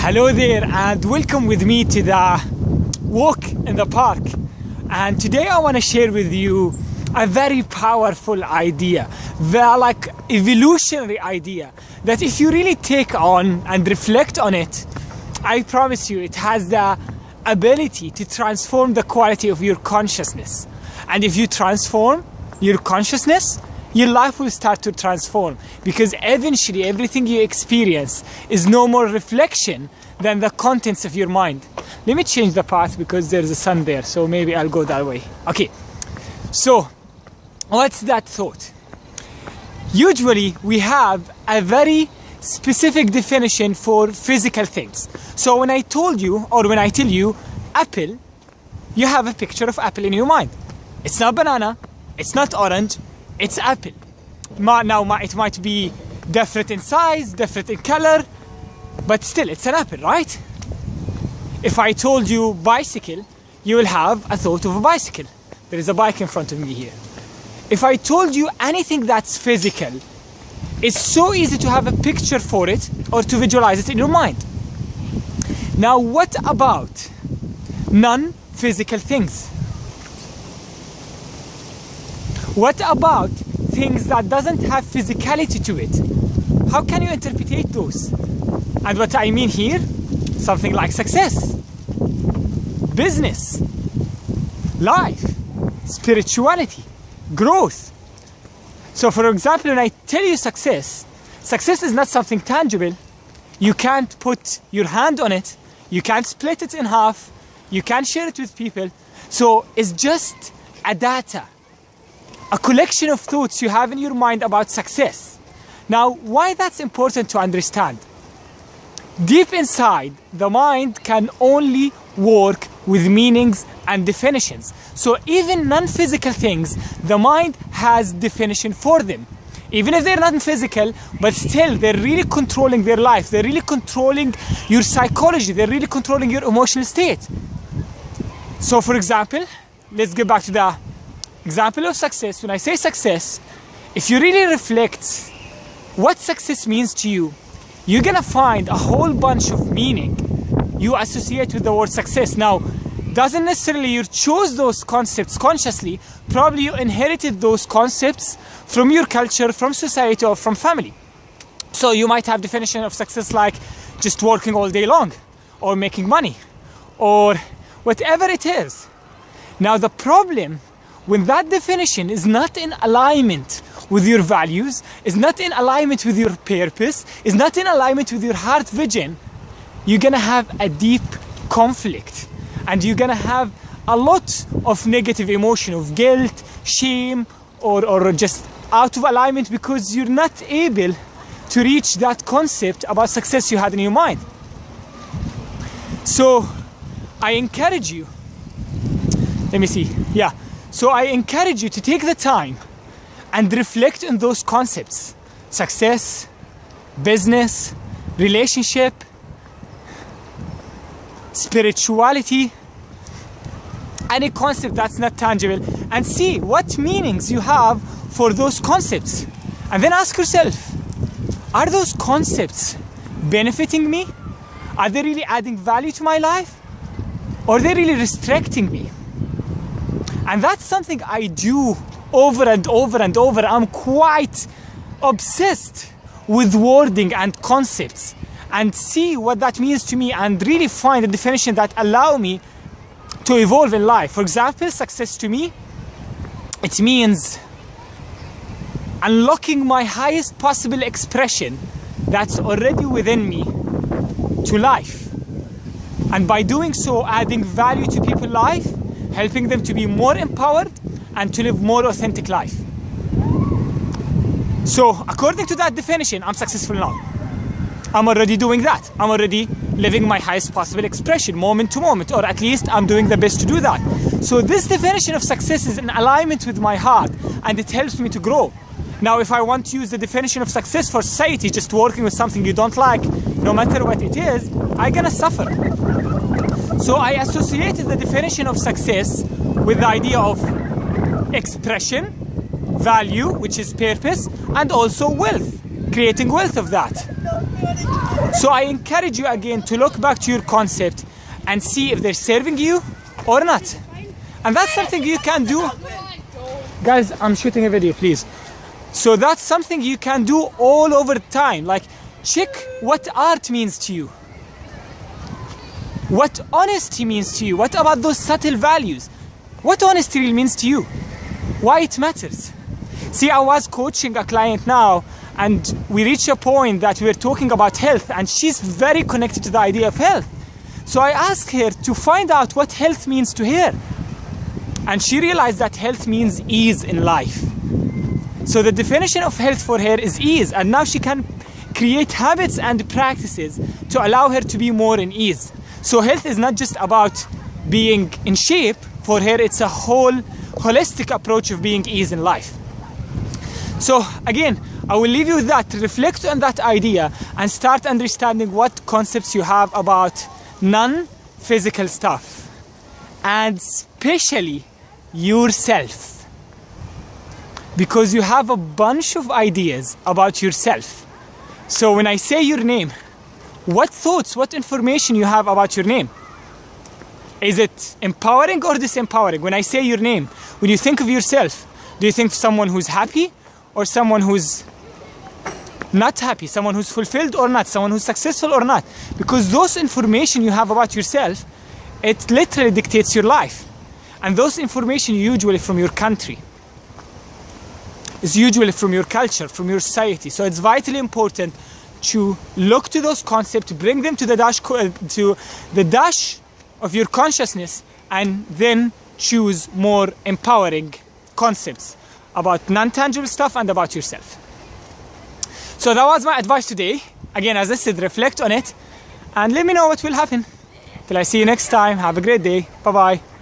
Hello there and welcome with me to the walk in the park. And today I want to share with you a very powerful idea, the evolutionary idea that if you really take on and reflect on it, I promise you it has the ability to transform the quality of your consciousness. And if you transform your consciousness, your life will start to transform, because eventually everything you experience is no more reflection than the contents of your mind. Let me change the path because there's a sun there, so maybe I'll go that way. Okay, so what's that thought? Usually we have a very specific definition for physical things. So when I told you, or when I tell you apple, you have a picture of apple in your mind. It's not banana, it's not orange, it's apple. Now it might be different in size, different in color, but still it's an apple, right? If I told you bicycle, you will have a thought of a bicycle. There is a bike in front of me here. If I told you anything that's physical, it's so easy to have a picture for it or to visualize it in your mind. Now what about non-physical things? What about things that doesn't have physicality to it? How can you interpret those? And what I mean here, something like success, business, life, spirituality, growth. So for example, when I tell you success is not something tangible. You can't put your hand on it. You can't split it in half. You can't share it with people. So it's just a data, a collection of thoughts you have in your mind about success. Now, why that's important to understand? Deep inside, the mind can only work with meanings and definitions. So even non-physical things, the mind has definition for them. Even if they're not physical, but still they're really controlling their life. They're really controlling your psychology. They're really controlling your emotional state. So for example, let's get back to the example of success. When I say success, if you really reflect what success means to you, you're gonna find a whole bunch of meaning you associate with the word success. Now, doesn't necessarily you chose those concepts consciously. Probably you inherited those concepts from your culture, from society, or from family. So you might have definition of success like just working all day long, or making money, or whatever it is. Now the problem, when that definition is not in alignment with your values, is not in alignment with your purpose, is not in alignment with your heart vision, you're gonna have a deep conflict. And you're gonna have a lot of negative emotion, of guilt, shame, or just out of alignment because you're not able to reach that concept about success you had in your mind. So I encourage you, So I encourage you to take the time and reflect on those concepts: success, business, relationship, spirituality, any concept that's not tangible, and see what meanings you have for those concepts. And then ask yourself, are those concepts benefiting me? Are they really adding value to my life? Or are they really restricting me? And that's something I do over and over and over. I'm quite obsessed with wording and concepts, and see what that means to me, and really find a definition that allow me to evolve in life. For example, success to me, it means unlocking my highest possible expression that's already within me to life. And by doing so, adding value to people's life, helping them to be more empowered and to live more authentic life. So according to that definition, I'm successful now. I'm already doing that. I'm already living my highest possible expression moment to moment, or at least I'm doing the best to do that. So this definition of success is in alignment with my heart, and it helps me to grow. Now, if I want to use the definition of success for society, just working with something you don't like, no matter what it is, I'm gonna suffer. So I associated the definition of success with the idea of expression, value, which is purpose, and also wealth, creating wealth of that. So I encourage you again to look back to your concept and see if they're serving you or not. And that's something you can do. Guys, I'm shooting a video, please. So that's something you can do all over time. Like, check what art means to you. What honesty means to you. What about those subtle values? What honesty really means to you. Why it matters. See, I was coaching a client now, and we reached a point that we were talking about health, and she's very connected to the idea of health. So I asked her to find out what health means to her. And she realized that health means ease in life. So the definition of health for her is ease, and now she can create habits and practices to allow her to be more in ease. So health is not just about being in shape. For her, it's a whole holistic approach of being ease in life. So again, I will leave you with that. Reflect on that idea and start understanding what concepts you have about non-physical stuff, and especially yourself, because you have a bunch of ideas about yourself. So when I say your name, what thoughts, what information you have about your name? Is it empowering or disempowering? When I say your name, when you think of yourself, do you think of someone who's happy or someone who's not happy, someone who's fulfilled or not, someone who's successful or not? Because those information you have about yourself, it literally dictates your life. And those information usually from your country. It's usually from your culture, from your society. So it's vitally important to look to those concepts, to bring them to the dash of your consciousness, and then choose more empowering concepts about non-tangible stuff and about yourself. So that was my advice today. Again, as I said, reflect on it and let me know what will happen. Till I see you next time. Have a great day. Bye-bye.